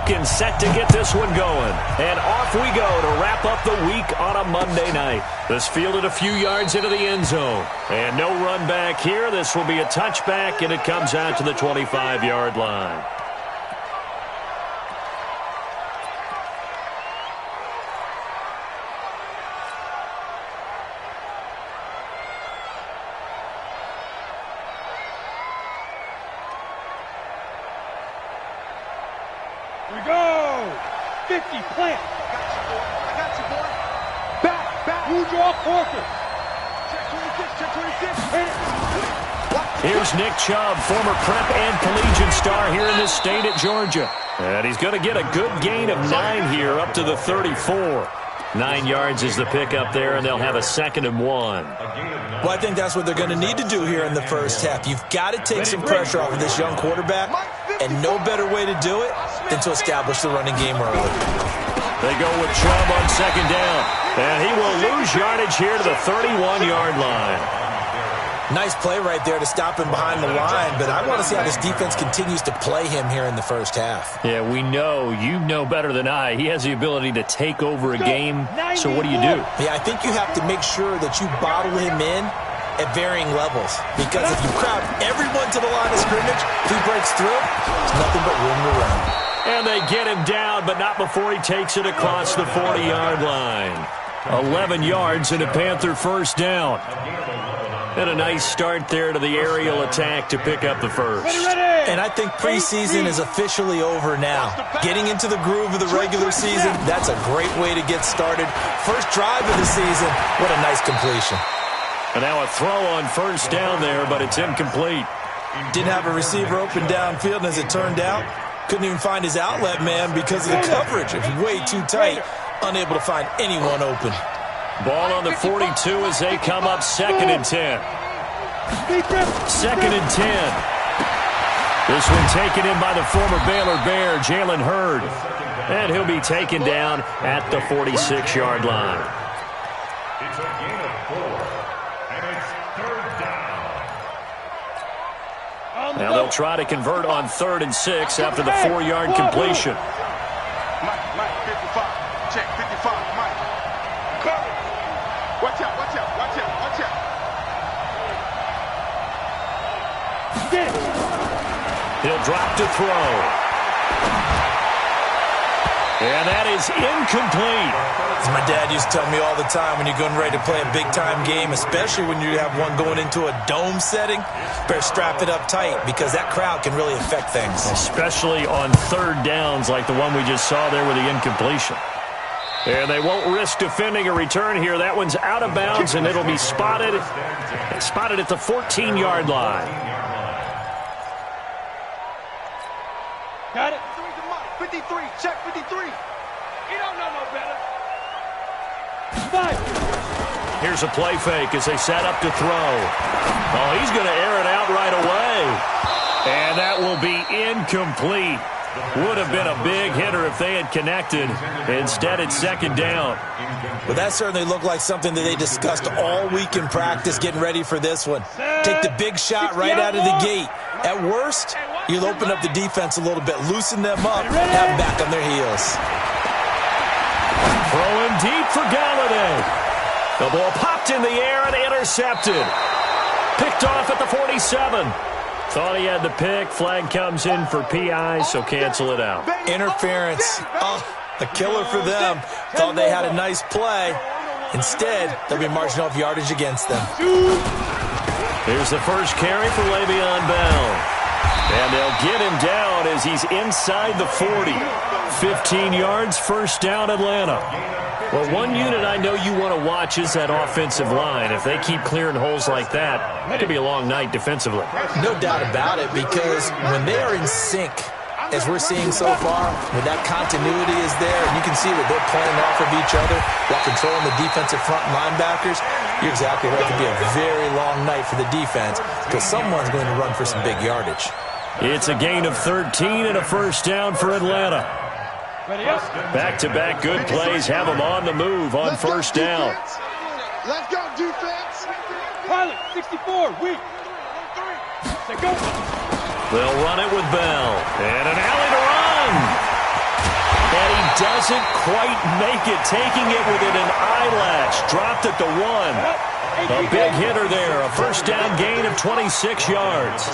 back and set to get this one going. And off we go to wrap up the week on a Monday night. This fielded a few yards into the end zone. And no run back here. This will be a touchback, and it comes out to the 25-yard line. We go! 50, plant. I got you, boy. Back. You draw quarter. Check 26. Hit it. Here's Nick Chubb, former prep and collegiate star here in this state at Georgia. And he's going to get a good gain of 9 here up to the 34. 9 yards is the pickup there, and they'll have a 2nd and 1. Well, I think that's what they're going to need to do here in the first half. You've got to take some pressure off of this young quarterback, and no better way to do it than to establish the running game early. They go with Chubb on 2nd down, and he will lose yardage here to the 31-yard line. Nice play right there to stop him behind the line, but I want to see how this defense continues to play him here in the first half. Yeah, we know. You know better than I. He has the ability to take over a game, so what do you do? Yeah, I think you have to make sure that you bottle him in at varying levels, because if you crowd everyone to the line of scrimmage, if he breaks through, there's nothing but room to run. And they get him down, but not before he takes it across the 40-yard line. 11 yards and a Panther first down. And a nice start there to the aerial attack to pick up the first. And I think preseason is officially over now. Getting into the groove of the regular season, that's a great way to get started. First drive of the season, what a nice completion. And now a throw on first down there, but it's incomplete. Didn't have a receiver open downfield, and as it turned out, couldn't even find his outlet man because of the coverage. It was way too tight, unable to find anyone open. Ball on the 42 as they come up 2nd and 10. 2nd and 10. This one taken in by the former Baylor Bear, Jalen Hurd. And he'll be taken down at the 46-yard line. It's a gain of 4, and it's 3rd down. Now they'll try to convert on 3rd and 6 after the 4-yard completion. Mike, 55. Check, 55, Mike. Watch out. He'll drop to throw. And that is incomplete. As my dad used to tell me all the time, when you're getting ready to play a big-time game, especially when you have one going into a dome setting, better strap it up tight because that crowd can really affect things. Especially on 3rd downs like the one we just saw there with the incompletion. And they won't risk defending a return here. That one's out of bounds, and it'll be spotted at the 14-yard line. Got it. 53. Check 53. He don't know no better. 5. Here's a play fake as they set up to throw. Oh, he's going to air it out right away. And that will be incomplete. Would have been a big hitter if they had connected. Instead, it's 2nd down. But that certainly looked like something that they discussed all week in practice getting ready for this one. Take the big shot right out of the gate. At worst, you'll open up the defense a little bit, loosen them up, have them back on their heels. Throwing deep for Galladay. The ball popped in the air and intercepted. Picked off at the 47. Thought he had the pick. Flag comes in for PI, so cancel it out. Interference. Oh, a killer for them. Thought they had a nice play. Instead, they'll be marching off yardage against them. Here's the first carry for Le'Veon Bell. And they'll get him down as he's inside the 40. 15 yards, first down, Atlanta. Well, one unit I know you want to watch is that offensive line. If they keep clearing holes like that, it could be a long night defensively. No doubt about it, because when they are in sync, as we're seeing so far, when that continuity is there, and you can see that they're playing off of each other while controlling the defensive front linebackers, you're exactly right. It could be a very long night for the defense because someone's going to run for some big yardage. It's a gain of 13 and a first down for Atlanta. Back-to-back good plays have them on the move on first down. Let's go, defense. Pilot, 64, weak. Say go. They'll run it with Bell. And an alley to run. doesn't quite make it, taking it within an eyelash. Dropped at the 1. A big hitter there, a first down gain of 26 yards.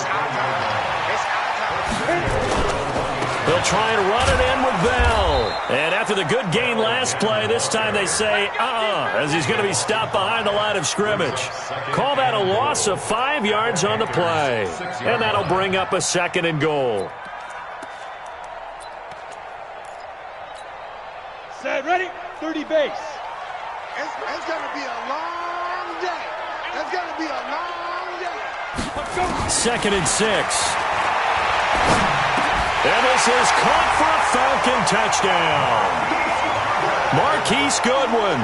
They'll try and run it in with Bell. And after the good gain last play, this time they say, as he's going to be stopped behind the line of scrimmage. Call that a loss of 5 yards on the play. And that'll bring up a 2nd and goal. Set, ready, 30 base. It's going to be a long day. It's going to be a long day. 2nd and 6. And this is caught for a Falcon touchdown. Marquise Goodwin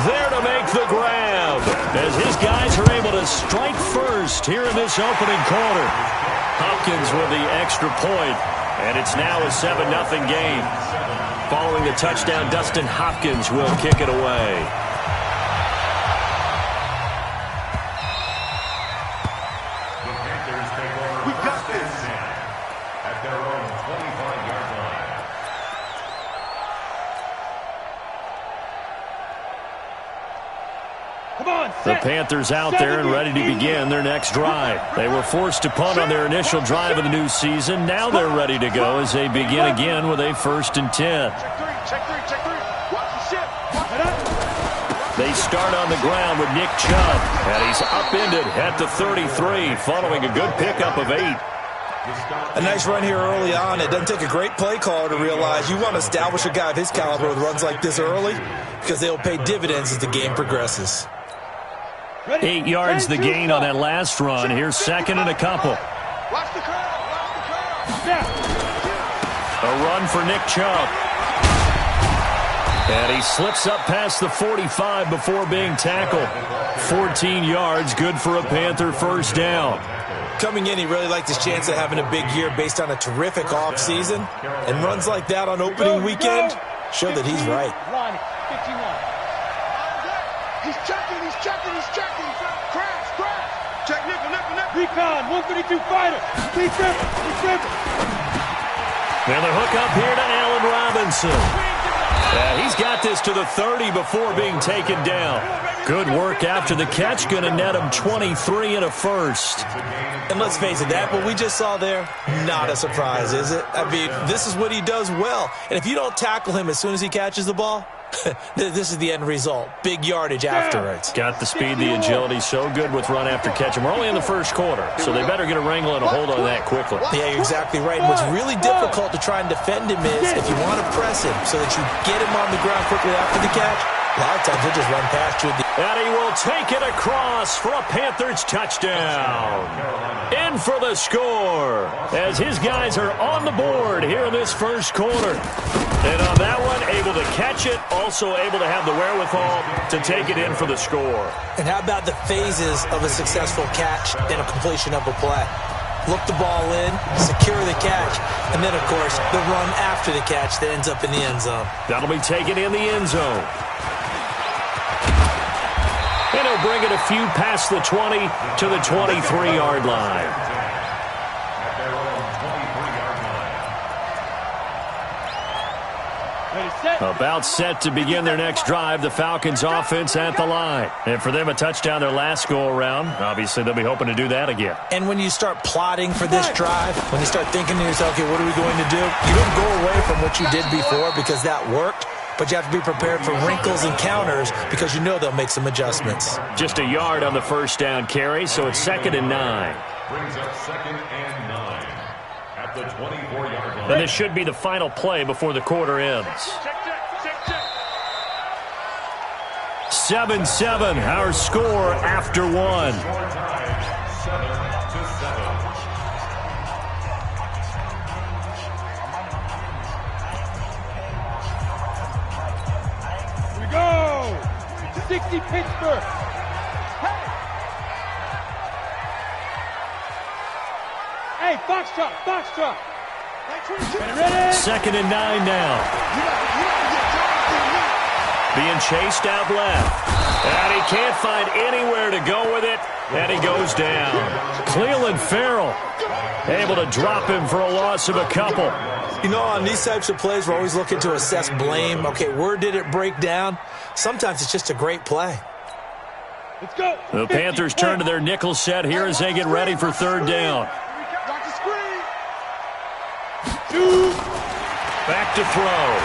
there to make the grab as his guys are able to strike first here in this opening quarter. Hopkins with the extra point, and it's now a 7-0 game. Following the touchdown, Dustin Hopkins will kick it away. The Panthers take over. We got this at their own 25-yard line. Come on, The set. Panthers out there and ready to begin their next drive. They were forced to punt on their initial drive of the new season. Now they're ready to go as they begin again with a 1st and 10. Check three. Watch the ship. They start on the ground with Nick Chubb, and he's upended at the 33 following a good pickup of 8. A nice run here early on. It doesn't take a great play caller to realize you want to establish a guy of his caliber with runs like this early because they'll pay dividends as the game progresses. 8 yards the gain on that last run. Here's 2nd and a couple. Watch the curl. A run for Nick Chubb. And he slips up past the 45 before being tackled. 14 yards, good for a Panther first down. Coming in, he really liked his chance of having a big year based on a terrific offseason. And runs like that on opening weekend show that he's right. Line, 51. He's checking. Crash. Check nickel. Recon, 132 fighter. Please grip. And the hook up here to Allen Robinson. He's got this to the 30 before being taken down. Good work after the catch. Going to net him 23 and a first. And let's face it, that what we just saw there, not a surprise, is it? I mean, this is what he does well. And if you don't tackle him as soon as he catches the ball, this is the end result. Big yardage afterwards. Got the speed, the agility, so good with run after catch. And we're only in the first quarter, so they better get a wrangle and a hold on that quickly. Yeah, you're exactly right. And what's really difficult to try and defend him is if you want to press him so that you get him on the ground quickly after the catch, a lot of times he'll just run past you. And he will take it across for a Panthers touchdown. In for the score as his guys are on the board here in this first quarter. And on that one, able to catch it, also able to have the wherewithal to take it in for the score. And how about the phases of a successful catch and a completion of a play? Look the ball in, secure the catch, and then, of course, the run after the catch that ends up in the end zone. That'll be taken in the end zone. And he'll bring it a few past the 20 to the 23-yard line. About set to begin their next drive, the Falcons offense at the line. And for them, a touchdown their last go-around. Obviously, they'll be hoping to do that again. And when you start plotting for this drive, when you start thinking to yourself, okay, what are we going to do? You don't go away from what you did before because that worked, but you have to be prepared for wrinkles and counters because you know they'll make some adjustments. Just a yard on the first down carry, so it's 2nd and 9. Brings up 2nd and 9 at the 24-yard line. And this should be the final play before the quarter ends. 7-7, our score after one. Score time, 7-7. Here we go. 60 Pittsburgh. Hey, Foxtrot. Ready? 2nd and 9 now. Being chased out left. And he can't find anywhere to go with it. And he goes down. Cleveland Farrell able to drop him for a loss of a couple. You know, on these types of plays, we're always looking to assess blame. Okay, where did it break down? Sometimes it's just a great play. Let's go. The Panthers turn to their nickel set here as they get ready for third down. Watch the screen. Back to throw.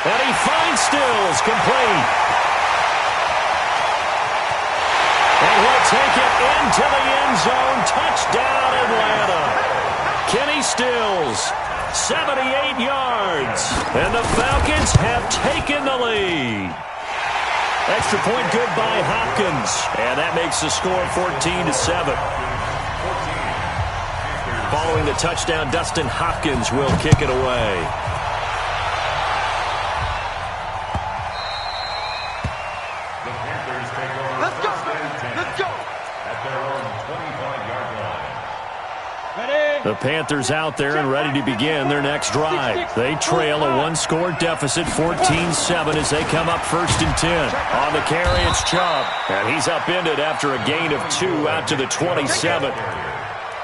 And he finds Stills, complete. And he'll take it into the end zone. Touchdown, Atlanta. Kenny Stills, 78 yards. And the Falcons have taken the lead. Extra point good by Hopkins. And that makes the score 14-7. Following the touchdown, Dustin Hopkins will kick it away. The Panthers take over. Let's go. Let's go. At their own 25-yard line. Ready. The Panthers out there and ready to begin their next drive. They trail a one-score deficit, 14-7, as they come up 1st and 10. On the carry, it's Chubb. And he's upended after a gain of 2 out to the 27.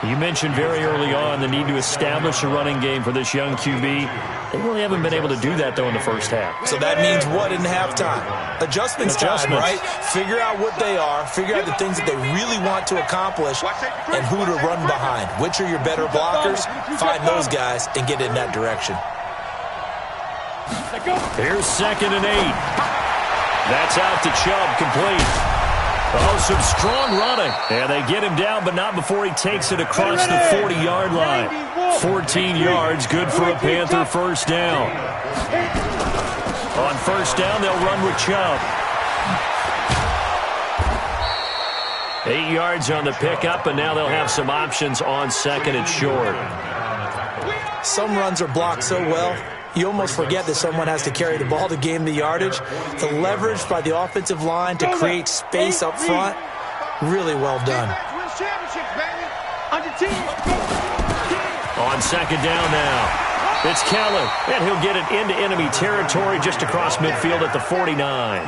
You mentioned very early on the need to establish a running game for this young QB. They really haven't been able to do that, though, in the first half. So that means what in halftime? Adjustments time, right? Figure out what they are, figure out the things that they really want to accomplish, and who to run behind. Which are your better blockers? Find those guys and get in that direction. Here's 2nd and 8. That's out to Chubb, complete. Oh, some strong running. And they get him down, but not before he takes it across the 40-yard line. 14 yards, good for a Panther first down. On first down, they'll run with Chubb. 8 yards on the pickup, and now they'll have some options on 2nd and short. Some runs are blocked so well, you almost forget that someone has to carry the ball to gain the yardage. The leverage by the offensive line to create space up front, really well done. On 2nd down now, it's Kelly, and he'll get it into enemy territory just across midfield at the 49.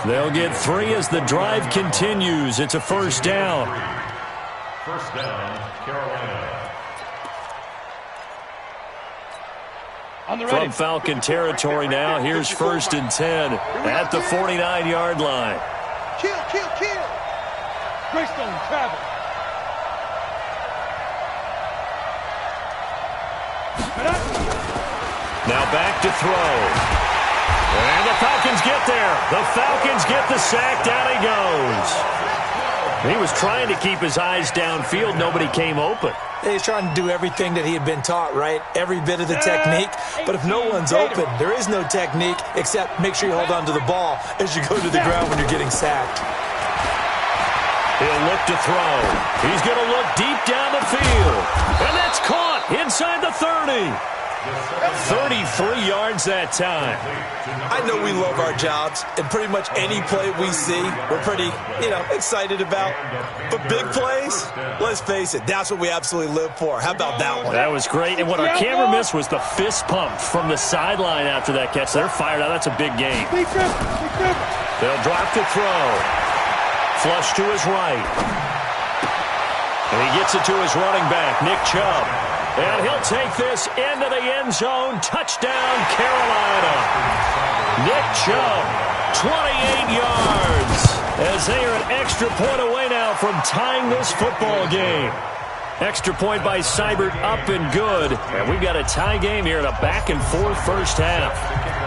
They'll get 3 as the drive continues. It's a first down. First down, Carolina. From Falcon territory now, here's 1st and 10 at the 49-yard line. Kill. Greystone travel. Now back to throw. And the Falcons get there. The Falcons get the sack. Down he goes. He was trying to keep his eyes downfield. Nobody came open. He's trying to do everything that he had been taught, right? Every bit of the technique. But if no one's open, there is no technique except make sure you hold on to the ball as you go to the ground when you're getting sacked. He'll look to throw. He's going to look deep down the field. And that's caught inside the 30. 33 yards that time. I know we love our jobs, and pretty much any play we see, we're pretty, excited about. But big plays, let's face it, that's what we absolutely live for. How about that one? That was great, and what our camera missed was the fist pump from the sideline after that catch. They're fired out. That's a big game. They'll drop the throw. Flush to his right. And he gets it to his running back, Nick Chubb. And he'll take this into the end zone. Touchdown, Carolina. Nick Chubb, 28 yards. As they are an extra point away now from tying this football game. Extra point by Seibert, up and good. And we've got a tie game here in a back-and-forth first half.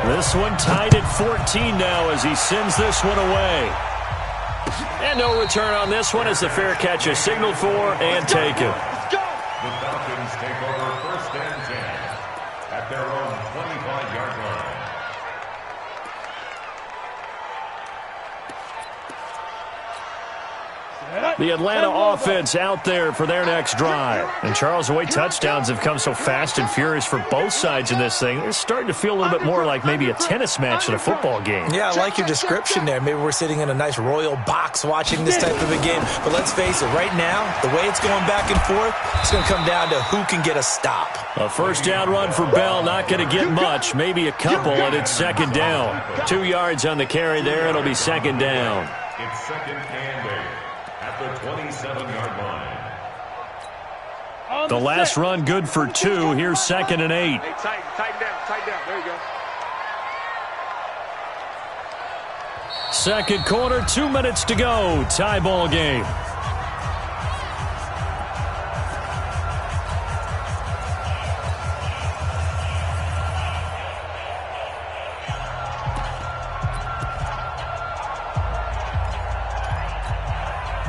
This one tied at 14 now as he sends this one away. And no return on this one as the fair catch is signaled for and taken. The Falcons take over 1st and 10 at their own 25-yard line. The Atlanta offense out there for their next drive. And Charles, the way touchdowns have come so fast and furious for both sides in this thing, it's starting to feel a little bit more like maybe a tennis match than a football game. Yeah, I like your description there. Maybe we're sitting in a nice royal box watching this type of a game. But let's face it, right now, the way it's going back and forth, it's going to come down to who can get a stop. A first down run for Bell, not going to get much, maybe a couple, and it's second down. 2 yards on the carry there, it'll be second down. It's second and 8 at the 27-yard line. The last run good for 2. Here's second and 8. Hey, tighten down. There you go. Second quarter, 2 minutes to go. Tie ball game.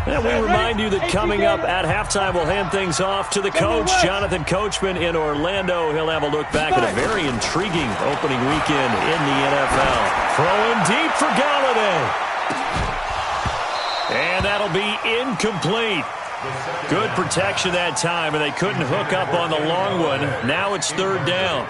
And we remind you that coming up at halftime, we'll hand things off to the coach, Jonathan Coachman in Orlando. He'll have a look back at a very intriguing opening weekend in the NFL. Throwing deep for Galladay. And that'll be incomplete. Good protection that time, and they couldn't hook up on the long one. Now it's third down.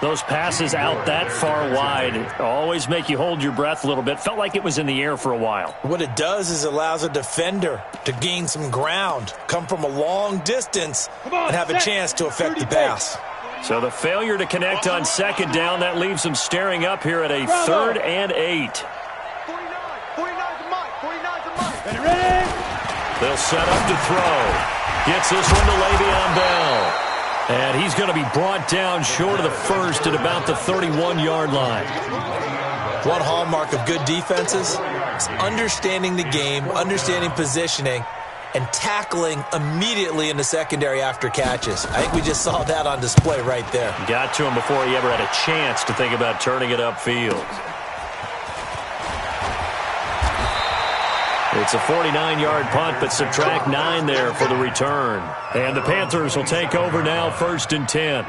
Those passes out that far wide always make you hold your breath a little bit. Felt like it was in the air for a while. What it does is it allows a defender to gain some ground, come from a long distance, and have a chance to affect the pass. So the failure to connect on second down, that leaves them staring up here at a third and 8. 49's a Mike. Ready? They'll set up to throw. Gets this one to Le'Veon Bell. And he's going to be brought down short of the first at about the 31-yard line. One hallmark of good defenses is understanding the game, understanding positioning, and tackling immediately in the secondary after catches. I think we just saw that on display right there. Got to him before he ever had a chance to think about turning it upfield. It's a 49-yard punt, but subtract 9 there for the return. And the Panthers will take over now, first and 10.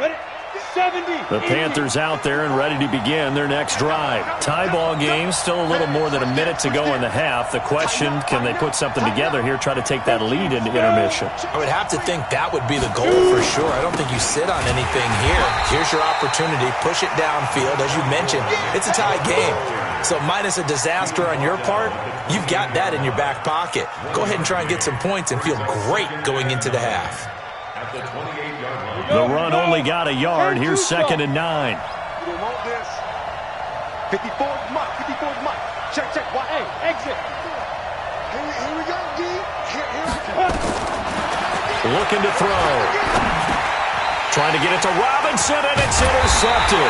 The Panthers out there and ready to begin their next drive. Tie ball game, still a little more than a minute to go in the half. The question, can they put something together here, try to take that lead into intermission? I would have to think that would be the goal for sure. I don't think you sit on anything here. Here's your opportunity. Push it downfield. As you mentioned, it's a tie game. So minus a disaster on your part, you've got that in your back pocket. Go ahead and try and get some points and feel great going into the half. At the 28-yard line. The run only got a yard. Here's second and 9. We don't want this. 54's Mike. Check. Hey, exit. Here we go, D. Here we go. Looking to throw. Trying to get it to Robinson, and it's intercepted.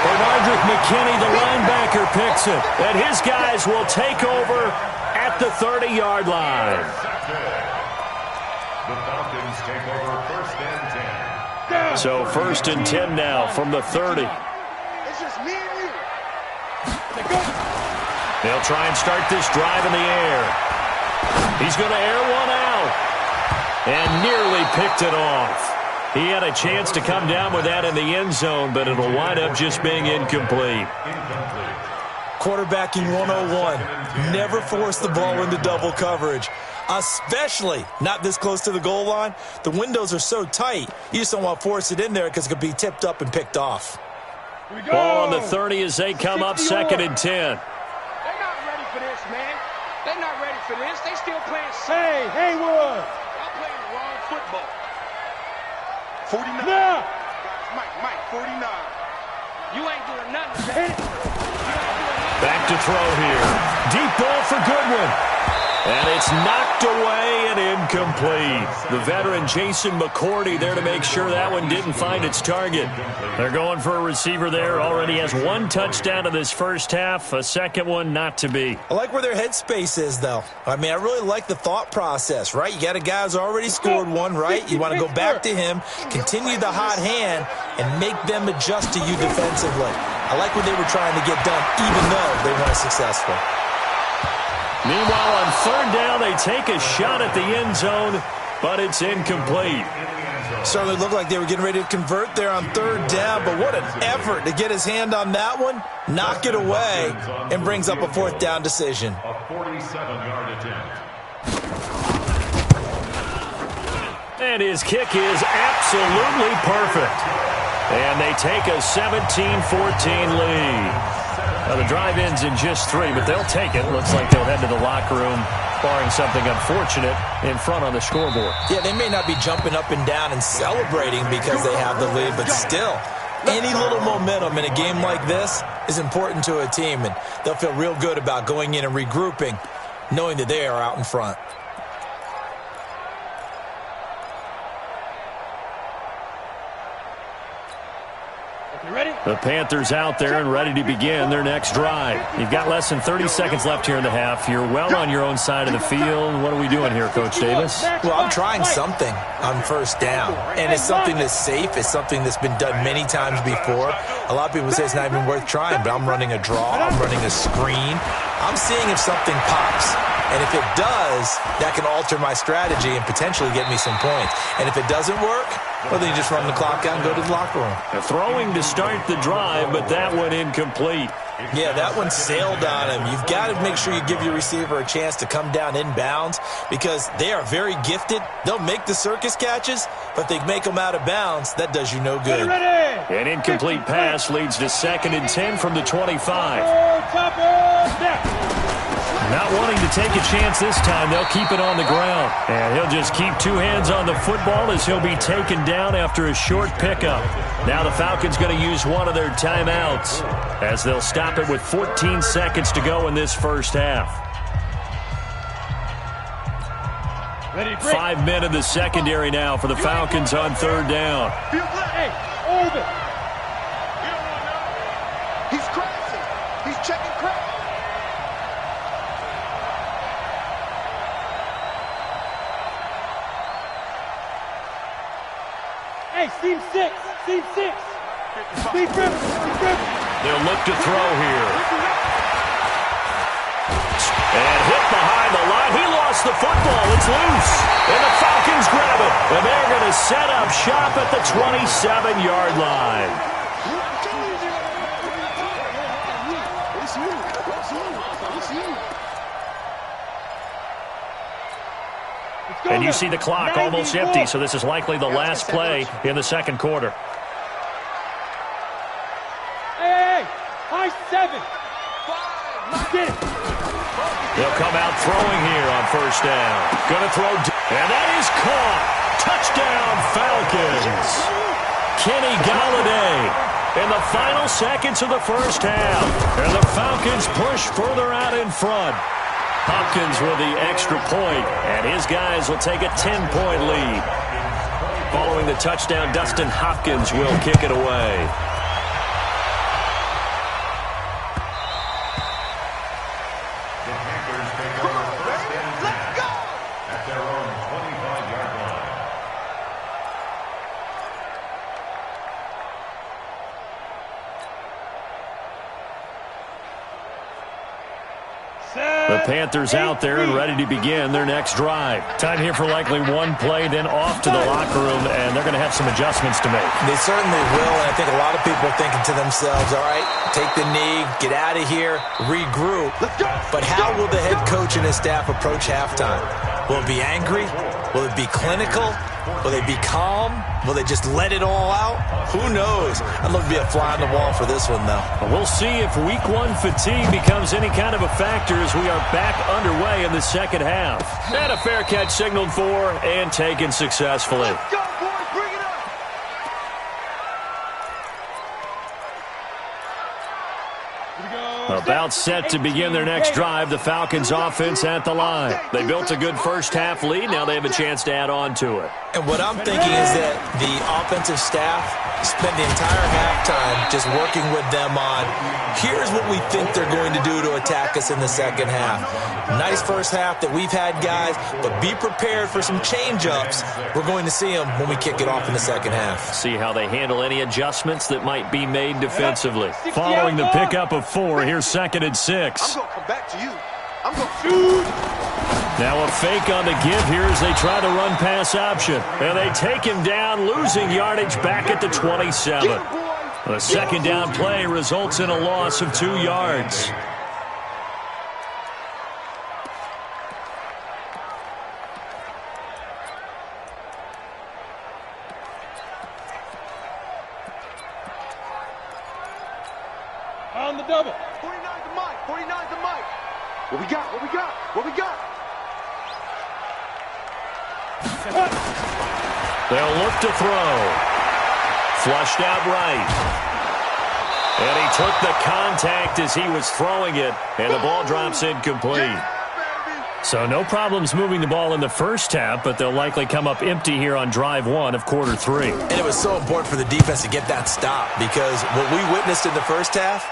Bernardrick McKinney, the linebacker, picks it. And his guys will take over at the 30-yard line. The Falcons take over first and 10. So first and 10 now from the 30. It's just me and you. They'll try and start this drive in the air. He's going to air one out. And nearly picked it off. He had a chance to come down with that in the end zone, but it'll wind up just being incomplete. Quarterbacking 101. Never force the ball into double coverage, especially not this close to the goal line. The windows are so tight, you just don't want to force it in there because it could be tipped up and picked off. Ball on the 30 as they come up second and 10. They're not ready for this, man. They're not ready for this. They still playing safe. Hey, Haywood. Y'all playing the wrong football. 49. Nah. Mike, 49. You ain't doing nothing. Back to throw here. Deep ball for Goodwin. And it's knocked away and incomplete. The veteran Jason McCourty there to make sure that one didn't find its target. They're going for a receiver there. Already has one touchdown in this first half. A second one not to be. I like where their headspace is, though. I mean, I really like the thought process, right? You got a guy who's already scored one, right? You want to go back to him, continue the hot hand, and make them adjust to you defensively. I like what they were trying to get done, even though they weren't successful. Meanwhile, on third down, they take a shot at the end zone, but it's incomplete. Certainly looked like they were getting ready to convert there on third down, but what an effort to get his hand on that one, knock it away, and brings up a fourth down decision. A 47-yard attempt. And his kick is absolutely perfect. And they take a 17-14 lead. Now, the drive ends in just 3, but they'll take it. Looks like they'll head to the locker room, barring something unfortunate, in front on the scoreboard. Yeah, they may not be jumping up and down and celebrating because they have the lead, but still, any little momentum in a game like this is important to a team, and they'll feel real good about going in and regrouping, knowing that they are out in front. The Panthers out there and ready to begin their next drive. You've got less than 30 seconds left here in the half. You're well on your own side of the field. What are we doing here, Coach Davis? Well, I'm trying something on first down, and it's something that's safe. It's something that's been done many times before. A lot of people say it's not even worth trying, but I'm running a draw. I'm running a screen. I'm seeing if something pops. And if it does, that can alter my strategy and potentially get me some points. And if it doesn't work, well, then you just run the clock out and go to the locker room. They're throwing to start the drive, but that one incomplete. Yeah, that one sailed on him. You've got to make sure you give your receiver a chance to come down inbounds because they are very gifted. They'll make the circus catches, but they make them out of bounds. That does you no good. An incomplete pass leads to 2nd and 10 from the 25. Not wanting to take a chance this time, they'll keep it on the ground. And he'll just keep 2 hands on the football as he'll be taken down after a short pickup. Now the Falcons going to use one of their timeouts as they'll stop it with 14 seconds to go in this first half. 5 men in the secondary now for the Falcons on 3rd down. Hey, over. He's crashing. He's checking crash. Hey, seam 6. Seam 6. Deep river. They'll look to throw here. And hit behind the line. He lost the football. It's loose. And the Falcons grab it. And they're going to set up shop at the 27-yard line. And you see the clock almost empty, so this is likely the last play in the second quarter. Hey, high 7. Get it. They'll come out throwing here on 1st down. Going to throw, and that is caught. Touchdown, Falcons. Kenny Galladay in the final seconds of the first half. And the Falcons push further out in front. Hopkins with the extra point, and his guys will take a 10-point lead. Following the touchdown, Dustin Hopkins will kick it away. The Panthers take over 1st and 10 at their own 25-yard line. The Panthers out there and ready to begin their next drive. Time here for likely one play, then off to the locker room, and they're going to have some adjustments to make. They certainly will, and I think a lot of people are thinking to themselves, all right, take the knee, get out of here, regroup. But how will the head coach and his staff approach halftime? Will it be angry? Will it be clinical? Will they be calm? Will they just let it all out? Who knows? I'd love to be a fly on the wall for this one, though. We'll see if week 1 fatigue becomes any kind of a factor as we are back underway in the second half. And a fair catch signaled for and taken successfully. Let's go, boys. Bring it up. About set to begin their next drive, the Falcons offense at the line. They built a good first half lead. Now they have a chance to add on to it. And what I'm thinking is that the offensive staff spent the entire halftime just working with them on, here's what we think they're going to do to attack us in the second half. Nice first half that we've had, guys, but be prepared for some change-ups. We're going to see them when we kick it off in the second half. See how they handle any adjustments that might be made defensively. Following the pickup of 4, here's 2nd and 6. I'm going to come back to you. I'm going to shoot. Now a fake on the give here as they try the run-pass option. And they take him down, losing yardage back at the 27. The second down play results in a loss of 2 yards. Run the double. 49 to Mike. 49 to Mike. What we got? What we got? What we got? They'll look to throw. Flushed out right. And he took the contact as he was throwing it, and the ball drops incomplete. So no problems moving the ball in the first half, but they'll likely come up empty here on drive one of quarter three. And it was so important for the defense to get that stop, because what we witnessed in the first half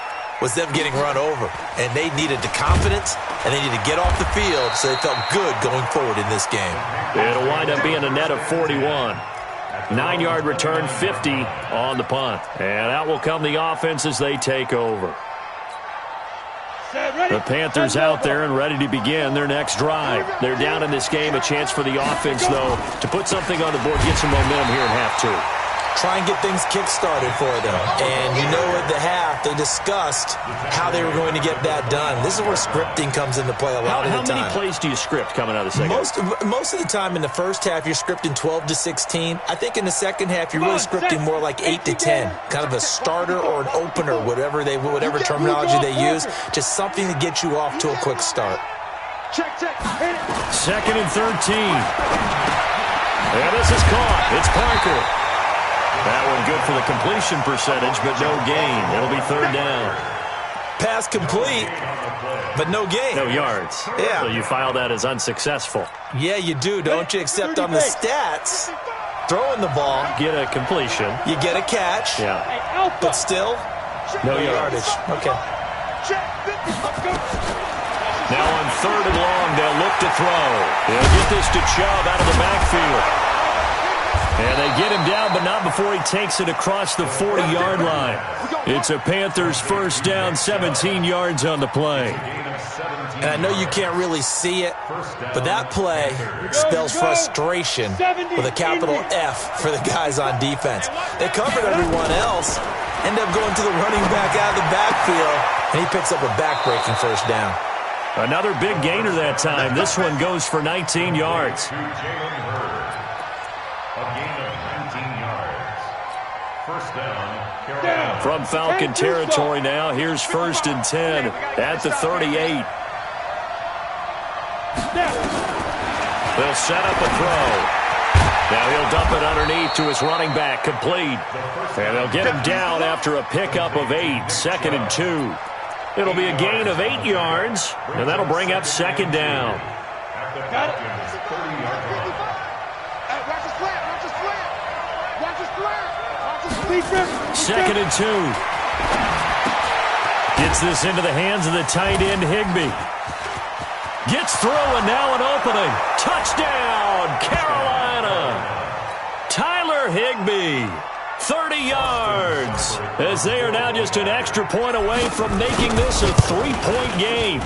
was them getting run over. And they needed the confidence, and they needed to get off the field so they felt good going forward in this game. It'll wind up being a net of 41. 9-yard return, 50 on the punt. And out will come the offense as they take over. The Panthers out there and ready to begin their next drive. They're down in this game. A chance for the offense, though, to put something on the board, get some momentum here in half two. Try and get things kick-started for them. And you know at the half, they discussed how they were going to get that done. This is where scripting comes into play a lot of the time. How many plays do you script coming out of the second? Most of the time in the first half, you're scripting 12 to 16. I think in the second half, you're really scripting more like 8 to 10. Kind of a starter or an opener, whatever terminology they use. Just something to get you off to a quick start. Check. Second and 13. And this is caught. It's Parker. That one good for the completion percentage, but no gain. It'll be third down. Pass complete, but no gain. No yards. Yeah. So you file that as unsuccessful. Yeah, you do, don't you? Except on the stats, throwing the ball. Get a completion. You get a catch. Yeah. But still, no yardage. Okay. Now on third and long, they'll look to throw. They'll get this to Chubb out of the backfield. And they get him down, but not before he takes it across the 40-yard line. It's a Panthers first down, 17 yards on the play. And I know you can't really see it, but that play spells frustration with a capital F for the guys on defense. They covered everyone else, end up going to the running back out of the backfield, and he picks up a back-breaking first down. Another big gainer that time. This one goes for 19 yards. From Falcon territory now, here's first and 10 at the 38. They'll set up a throw. Now he'll dump it underneath to his running back, complete. And they'll get him down after a pickup of 8, second and 2. It'll be a gain of 8 yards, and that'll bring up second down. Got it. Second and 2. Gets this into the hands of the tight end, Higbee. Gets through, and now an opening. Touchdown, Carolina. Tyler Higbee, 30 yards, as they are now just an extra point away from making this a 3-point game.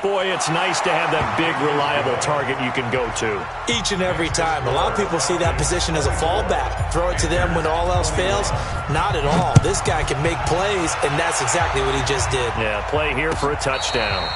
Boy, it's nice to have that big, reliable target you can go to. Each and every time. A lot of people see that position as a fallback. Throw it to them when all else fails. Not at all. This guy can make plays, and that's exactly what he just did. Yeah, play here for a touchdown.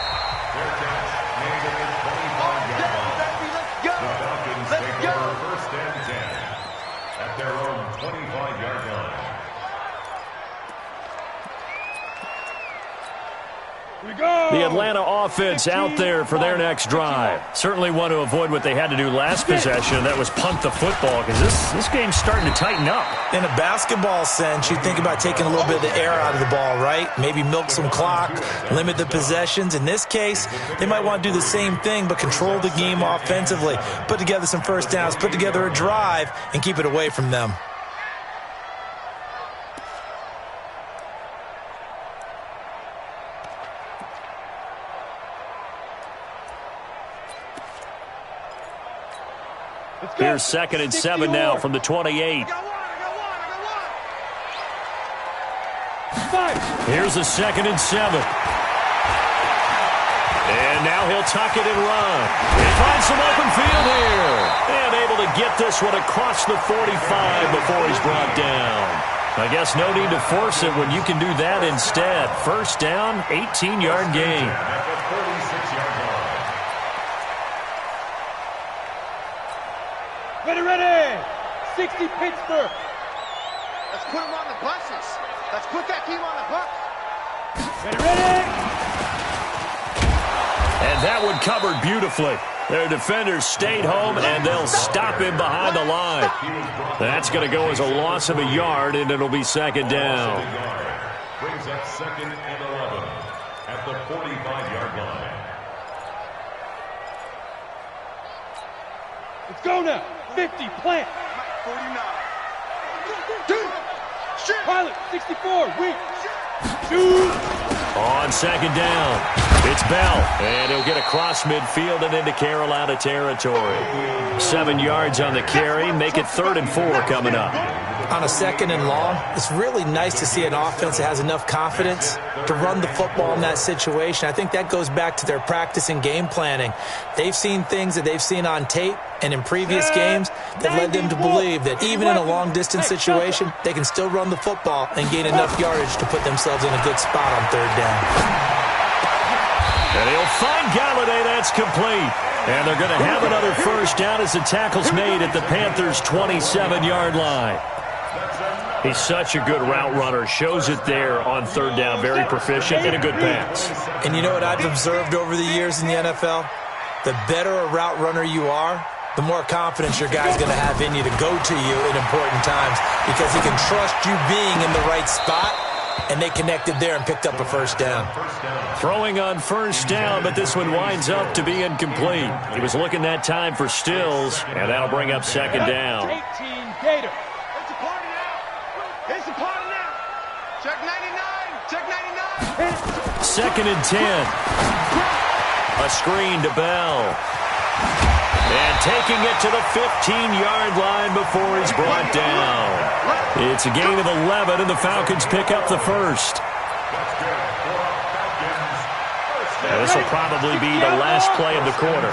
The Atlanta offense out there for their next drive. Certainly want to avoid what they had to do last possession. That was punt the football, because this game's starting to tighten up. In a basketball sense, you think about taking a little bit of the air out of the ball, right? Maybe milk some clock, limit the possessions. In this case, they might want to do the same thing, but control the game offensively. Put together some first downs, put together a drive, and keep it away from them. Here's second and 7 now from the 28. Here's a second and 7. And now he'll tuck it and run. And find some open field here. And able to get this one across the 45 before he's brought down. I guess no need to force it when you can do that instead. First down, 18-yard gain. Ready. 60 Pittsburgh. Let's put them on the buses. Let's put that team on the bus. Ready. And that one covered beautifully. Their defenders stayed home, and they'll stop him behind the line. That's going to go as a loss of a yard, and it'll be second down. Brings up 2nd and 11 at the 45-yard line. Let's go now. 50, plant. 49. Pilot, 64, weak. Shoot. On second down, it's Bell, and he'll get across midfield and into Carolina territory. 7 yards on the carry, make it 3rd and 4 coming up. On a 2nd and long, it's really nice to see an offense that has enough confidence to run the football in that situation. I think that goes back to their practice and game planning. They've seen things that they've seen on tape and in previous games that led them to believe that even in a long-distance situation, they can still run the football and gain enough yardage to put themselves in a good spot on 3rd down. And he'll find Galladay. That's complete. And they're going to have another first down as the tackle's made at the Panthers' 27-yard line. He's such a good route runner. Shows it there on 3rd down. Very proficient and a good pass. And you know what I've observed over the years in the NFL? The better a route runner you are, the more confidence your guy's going to have in you to go to you in important times because he can trust you being in the right spot, and they connected there and picked up a first down. Throwing on first down, but this one winds up to be incomplete. He was looking that time for Stills, and that'll bring up second down. 18 Gator. It's a party now. It's a party now. Check 99. Check 99. 2nd and 10. A screen to Bell. And taking it to the 15-yard line before he's brought down. It's a gain of 11, and the Falcons pick up the first. And this will probably be the last play of the quarter.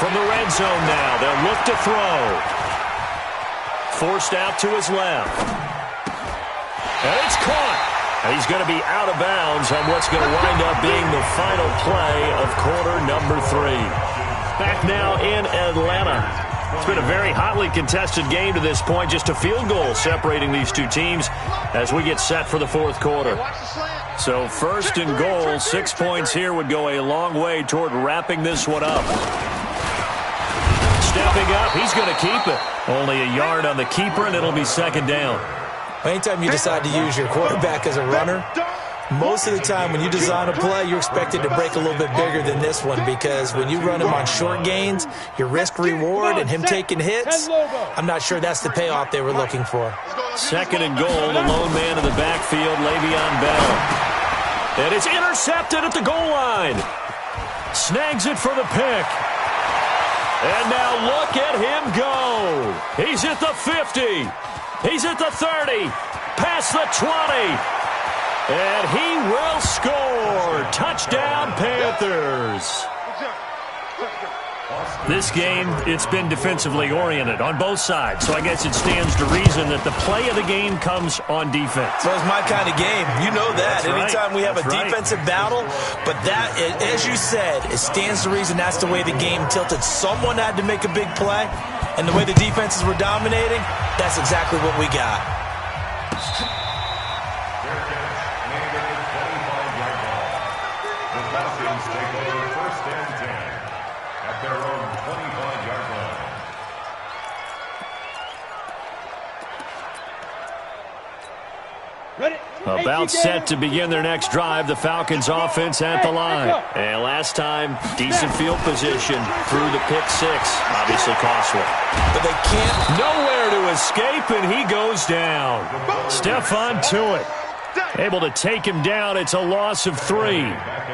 From the red zone now, they'll look to throw. Forced out to his left. And it's caught. And he's going to be out of bounds on what's going to wind up being the final play of quarter number 3. Back now in Atlanta. It's been a very hotly contested game to this point. Just a field goal separating these two teams as we get set for the 4th quarter. So 1st and goal, 6 points here would go a long way toward wrapping this one up. Stepping up, he's going to keep it. Only a yard on the keeper, and it'll be second down. Anytime you decide to use your quarterback as a runner, most of the time when you design a play, you're expected to break a little bit bigger than this one because when you run him on short gains, your risk-reward and him taking hits, I'm not sure that's the payoff they were looking for. 2nd and goal, the lone man in the backfield, Le'Veon Bell. And it's intercepted at the goal line. Snags it for the pick. And now look at him go. He's at the 50. He's at the 30. Past the 20. And he will score. Touchdown, Panthers. This game, it's been defensively oriented on both sides, so I guess it stands to reason that the play of the game comes on defense. So it's my kind of game. You know that. That's Anytime we have That's a defensive battle, but that, as you said, it stands to reason that's the way the game tilted. Someone had to make a big play, and the way the defenses were dominating, that's exactly what we got. About set to begin their next drive, the Falcons offense at the line. And last time, decent field position through the pick 6. Obviously costly. But they can't. Nowhere to escape, and he goes down. Stephon Tuitt able to take him down. It's a loss of 3.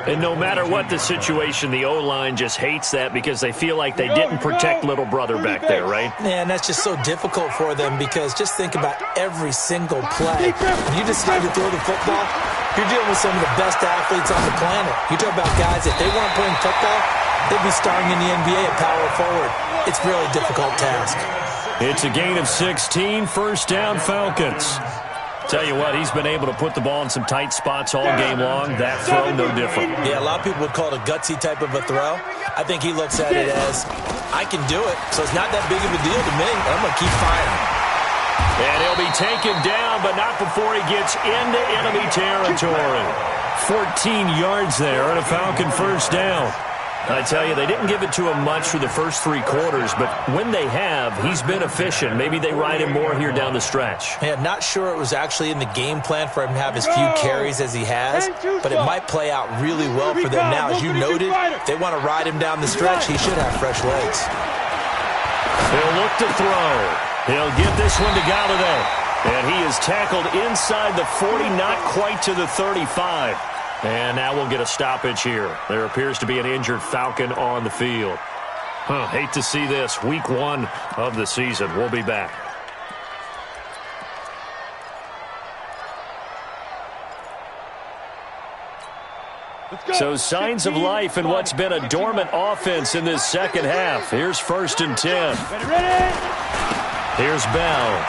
And no matter what the situation, the O-line just hates that because they feel like they didn't protect little brother back there, right? Man, that's just so difficult for them because just think about every single play. When you decide to throw the football, you're dealing with some of the best athletes on the planet. You talk about guys, if they weren't playing football, they'd be starring in the NBA at power forward. It's a really difficult task. It's a gain of 16, first down Falcons. Tell you what, he's been able to put the ball in some tight spots all game long. That throw, no different. Yeah, a lot of people would call it a gutsy type of a throw. I think he looks at it as, I can do it, so it's not that big of a deal to me. I'm going to keep firing. And he'll be taken down, but not before he gets into enemy territory. 14 yards there and a Falcon first down. I tell you, they didn't give it to him much for the first 3 quarters, but when they have, he's been efficient. Maybe they ride him more here down the stretch. Yeah, not sure it was actually in the game plan for him to have as few carries as he has, but it might play out really well for them now. As you noted, if they want to ride him down the stretch, he should have fresh legs. He'll look to throw. He'll get this one to Galladay. And he is tackled inside the 40, not quite to the 35. And now we'll get a stoppage here. There appears to be an injured Falcon on the field. Hate to see this. Week 1 of the season. We'll be back. So signs of life in what's been a dormant offense in this second half. Here's 1st and 10. Here's Bell.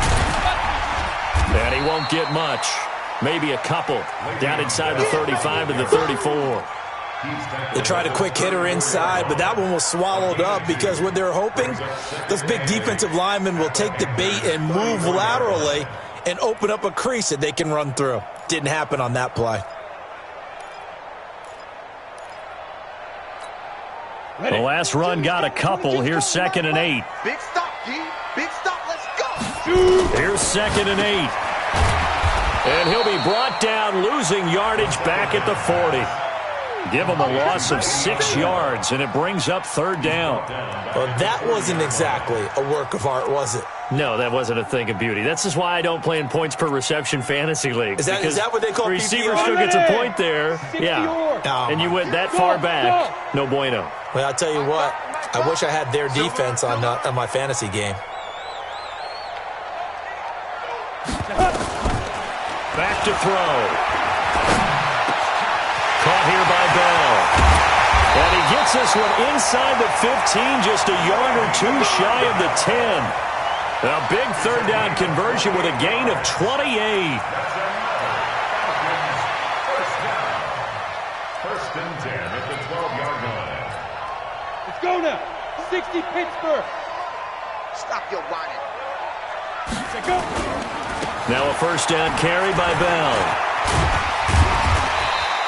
And he won't get much. Maybe a couple. Down inside the 35 to the 34. They tried a quick hitter inside, but that one was swallowed up because what they're hoping, those big defensive linemen will take the bait and move laterally and open up a crease that they can run through. Didn't happen on that play. The last run got a couple. Here's 2nd and 8. Big stop, G. Big stop. Let's go. Here's 2nd and 8. And he'll be brought down, losing yardage back at the 40. Give him a loss of 6 yards, and it brings up 3rd down. Well, that wasn't exactly a work of art, was it? No, that wasn't a thing of beauty. That's just why I don't play in points per reception fantasy leagues. Is that what they call receiver PPR? still gets a point there. Yeah. No. And you went that far back. No bueno. Well, I'll tell you what. I wish I had their defense on my fantasy game. Back to throw. Caught here by Bell. And he gets this one inside the 15, just a yard or 2 shy of the 10. A big 3rd down conversion with a gain of 28. First and 10 at the 12-yard line. Let's go now. 60 Pittsburgh. Stop your whining. Let's go. Now a 1st down carry by Bell.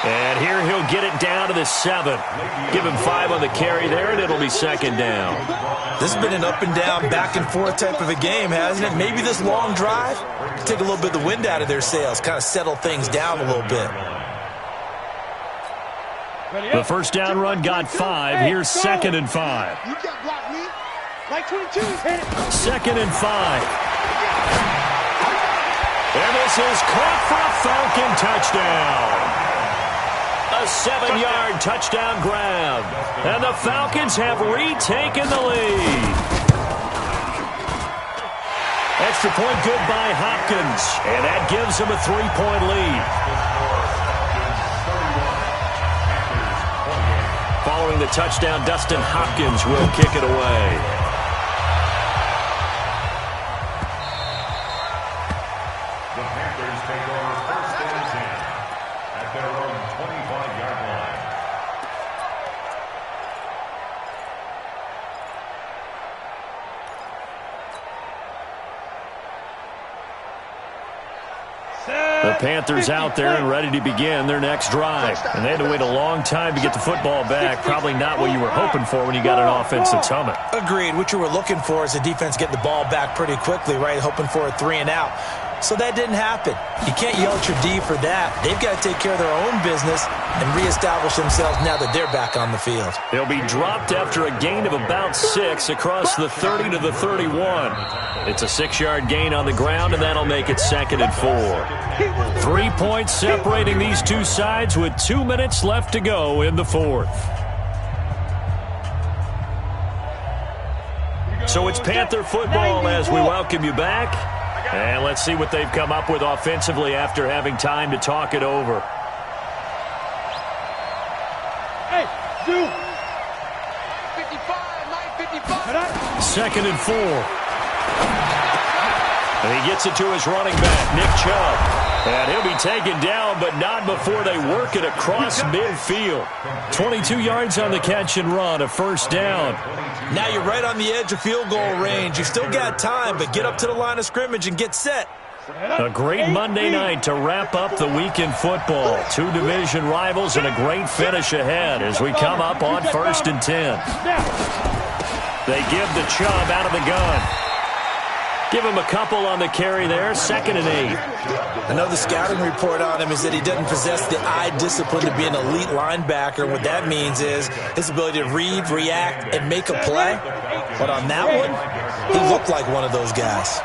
And here he'll get it down to the 7. Give him 5 on the carry there, and it'll be 2nd down. This has been an up-and-down, back-and-forth type of a game, hasn't it? Maybe this long drive, take a little bit of the wind out of their sails, kind of settle things down a little bit. The 1st down run got 5. Here's 2nd and 5. You can't block me. Like 22. Hit it. 2nd and 5. And this is caught for a Falcon touchdown. A 7-yard touchdown grab. And the Falcons have retaken the lead. Extra point good by Hopkins. And that gives them a 3-point lead. Following the touchdown, Dustin Hopkins will kick it away. The Panthers out there and ready to begin their next drive. And they had to wait a long time to get the football back. Probably not what you were hoping for when you got an offense that's humming. Agreed. What you were looking for is the defense getting the ball back pretty quickly, right? Hoping for a 3 and out. So that didn't happen. You can't yell at your D for that. They've got to take care of their own business and reestablish themselves now that they're back on the field. They'll be dropped after a gain of about 6 across the 30 to the 31. It's a 6-yard gain on the ground, and that'll make it 2nd and 4. 3 points separating these two sides with 2 minutes left to go in the 4th. So it's Panther football as we welcome you back. And let's see what they've come up with offensively after having time to talk it over. Hey, do. 55. 2nd and 4. And he gets it to his running back, Nick Chubb. And he'll be taken down, but not before they work it across midfield. 22 yards on the catch and run, a first down. Now you're right on the edge of field goal range. You still got time, but get up to the line of scrimmage and get set. A great Monday night to wrap up the week in football. Two division rivals and a great finish ahead as we come up on 1st and 10. They give the Chubb out of the gun. Give him a couple on the carry there, 2nd and 8. Another scouting report on him is that he doesn't possess the eye discipline to be an elite linebacker. And what that means is his ability to read, react, and make a play. But on that one, he looked like one of those guys.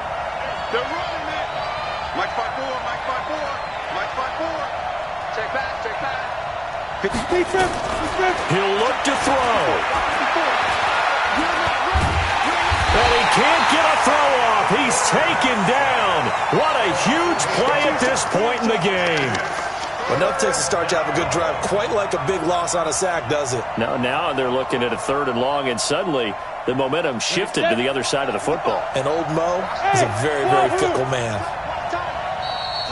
They're rolling it. Mike 5-4, Mike 5-4, Mike 5-4. Check back, check back. He'll look to throw. And he can't get a throw off. He's taken down. What a huge play at this point in the game. Well, enough takes to start to have a good drive. Quite like a big loss on a sack, does it? Now they're looking at a 3rd and long, and suddenly the momentum shifted to the other side of the football. And old Mo is a very, very fickle man.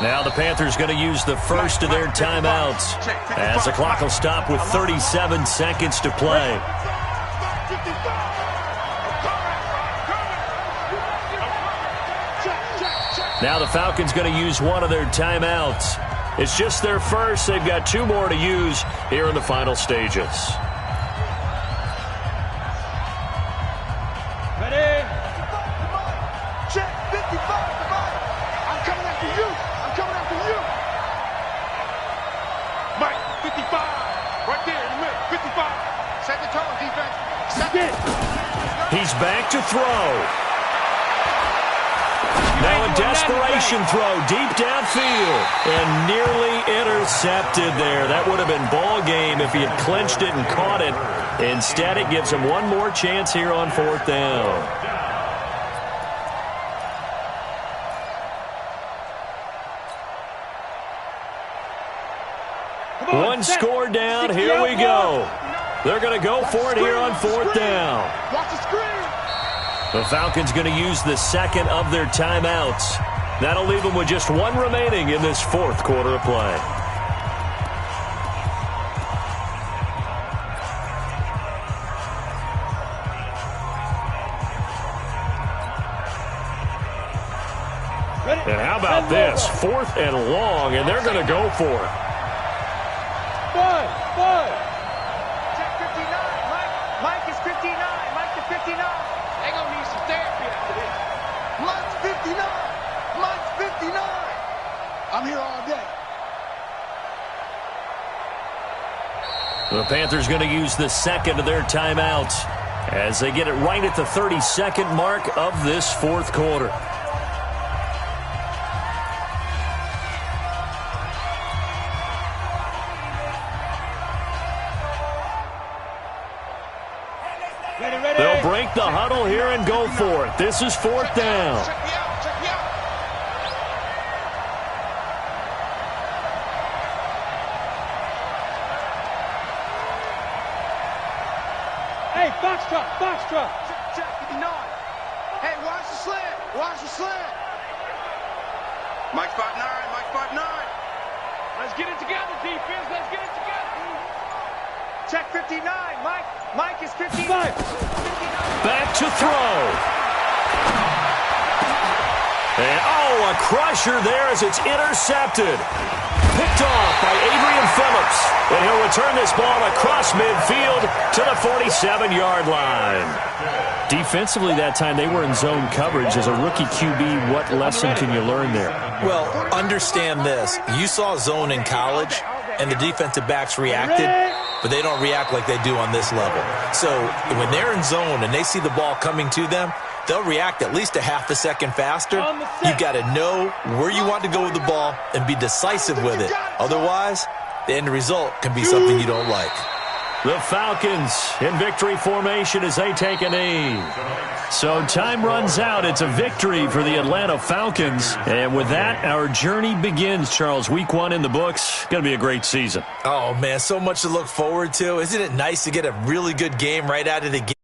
Now the Panthers going to use the first of their timeouts as the clock will stop with 37 seconds to play. Now the Falcons going to use one of their timeouts. It's just their first. They've got 2 more to use here in the final stages. Ready? Check 55. I'm coming after you. I'm coming after you. Mike, 55. Right there in the middle. 55. Set the tone, defense. Set it. He's back to throw. Now a desperation throw deep downfield and nearly intercepted there. That would have been ball game if he had clinched it and caught it. Instead, it gives him one more chance here on 4th down. One score down. Here we go. They're going to go for it here on 4th down. Watch the screen. The Falcons going to use the 2nd of their timeouts. That'll leave them with just 1 remaining in this 4th quarter of play. And how about this? 4th and long, and they're going to go for it. 5. Check 59. Mike is 59. Mike is 59. They're going to need some therapy after this. Mike's 59. Mike's 59. I'm here all day. The Panthers going to use the 2nd of their timeouts as they get it right at the 32nd mark of this 4th quarter. They'll break the huddle here and go for it. This is 4th down. Check me out. Check me out. Hey, box truck. Check 59. Hey, watch the slant. Watch the slant. Mike 5-9, Mike 5-9. Let's get it together, defense. Let's get it together. Check 59. Mike is 59. Back to throw. And, a crusher there as it's intercepted. Picked off by Adrian Phillips. And he'll return this ball across midfield to the 47-yard line. Defensively that time, they were in zone coverage. As a rookie QB, what lesson can you learn there? Well, understand this. You saw zone in college, and the defensive backs reacted, but they don't react like they do on this level. So when they're in zone and they see the ball coming to them, they'll react at least a half a second faster. You've got to know where you want to go with the ball and be decisive with it. Otherwise, the end result can be something you don't like. The Falcons in victory formation as they take a knee. So time runs out. It's a victory for the Atlanta Falcons. And with that, our journey begins, Charles. Week 1 in the books. Going to be a great season. Oh, man, so much to look forward to. Isn't it nice to get a really good game right out of the gate?